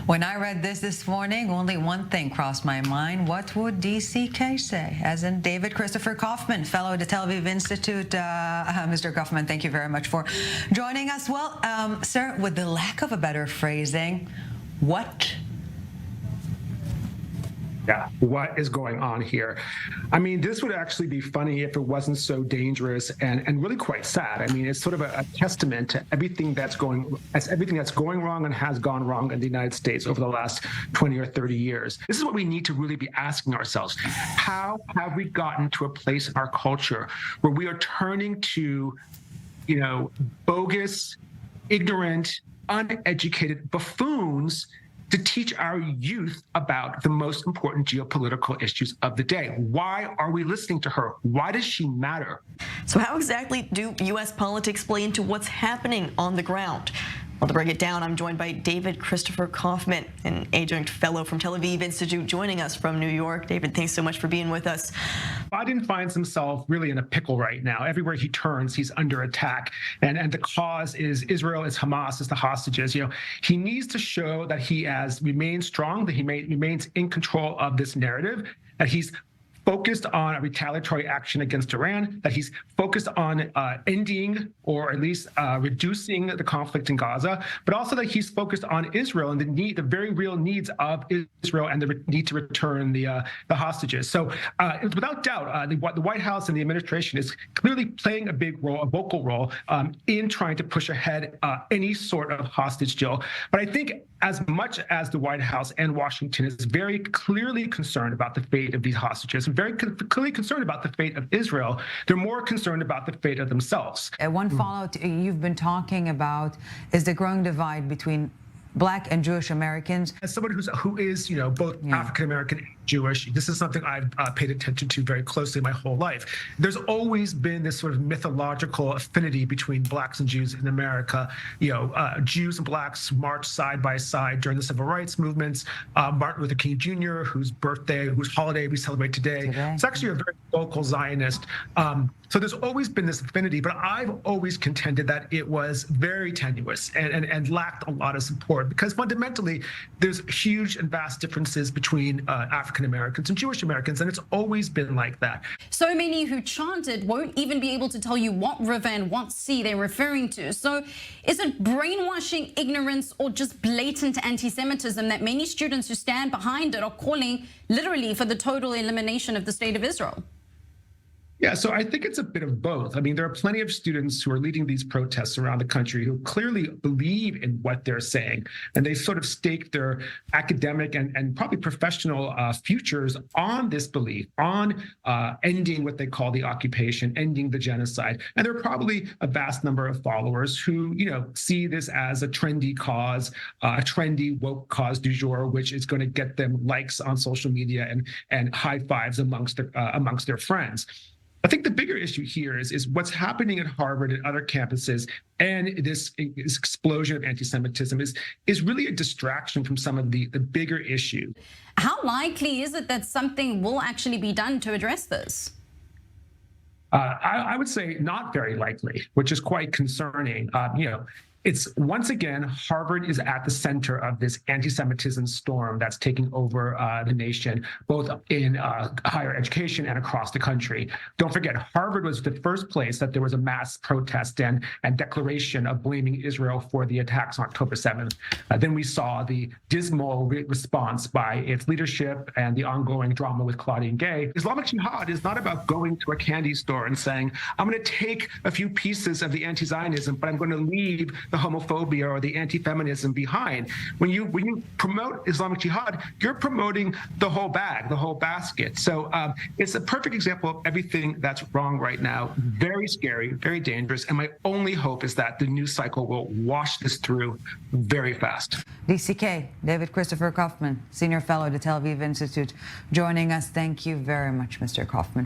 When I read this morning, only one thing crossed my mind. What would DCK say? As in David Christopher Kaufman, fellow at the Tel Aviv Institute. Mr. Kaufman, thank you very much for joining us. Well, sir, with the lack of a better phrasing, what? Yeah, what is going on here? I mean, this would actually be funny if it wasn't so dangerous and really quite sad. I mean, it's sort of a testament to everything that's going wrong and has gone wrong in the United States over the last 20 or 30 years. This is what we need to really be asking ourselves. How have we gotten to a place in our culture where we are turning to, bogus, ignorant, uneducated buffoons to teach our youth about the most important geopolitical issues of the day? Why are we listening to her? Why does she matter? So how exactly do U.S. politics play into what's happening on the ground? Well, to break it down, I'm joined by David Christopher Kaufman, an adjunct fellow from Tel Aviv Institute, joining us from New York. David, thanks so much for being with us. Biden finds himself really in a pickle right now. Everywhere he turns, he's under attack. And the cause is Israel, is Hamas, is the hostages. He needs to show that he has remained strong, that he remains in control of this narrative, that he's focused on a retaliatory action against Iran, that he's focused on ending or at least reducing the conflict in Gaza, but also that he's focused on Israel and the very real needs of Israel and the need to return the hostages. So without doubt, the White House and the administration is clearly playing a big role, a vocal role in trying to push ahead any sort of hostage deal. But I think as much as the White House and Washington is very clearly concerned about the fate of these hostages, very clearly concerned about the fate of Israel, they're more concerned about the fate of themselves. One follow-up you've been talking about is the growing divide between Black and Jewish Americans. As someone who is, both African American and Jewish, this is something I've paid attention to very closely my whole life. There's always been this sort of mythological affinity between Blacks and Jews in America. Jews and Blacks marched side by side during the civil rights movements. Martin Luther King Jr., whose holiday we celebrate today. It's actually a very vocal Zionist. So there's always been this affinity, but I've always contended that it was very tenuous and lacked a lot of support, because fundamentally there's huge and vast differences between African Americans and Jewish Americans, and it's always been like that. So many who chanted won't even be able to tell you what river and what sea they're referring to. So is it brainwashing, ignorance, or just blatant anti-Semitism that many students who stand behind it are calling literally for the total elimination of the state of Israel? Yeah, so I think it's a bit of both. I mean, there are plenty of students who are leading these protests around the country who clearly believe in what they're saying, and they sort of stake their academic and probably professional futures on this belief, on ending what they call the occupation, ending the genocide. And there are probably a vast number of followers who, see this as a trendy cause, a trendy woke cause du jour, which is going to get them likes on social media and high fives amongst their friends. I think the bigger issue here is what's happening at Harvard and other campuses, and this explosion of anti-Semitism is really a distraction from some of the bigger issue. How likely is it that something will actually be done to address this? I would say not very likely, which is quite concerning. It's once again, Harvard is at the center of this anti-Semitism storm that's taking over the nation, both in higher education and across the country. Don't forget, Harvard was the first place that there was a mass protest and declaration of blaming Israel for the attacks on October 7th. Then we saw the dismal response by its leadership and the ongoing drama with Claudine Gay. Islamic Jihad is not about going to a candy store and saying, I'm going to take a few pieces of the anti-Zionism, but I'm going to leave the homophobia or the anti-feminism behind. When you promote Islamic Jihad, you're promoting the whole bag, the whole basket. So it's a perfect example of everything that's wrong right now. Very scary, very dangerous. And my only hope is that the news cycle will wash this through very fast. DCK, David Christopher Kaufman, Senior Fellow at the Tel Aviv Institute, joining us. Thank you very much, Mr. Kaufman.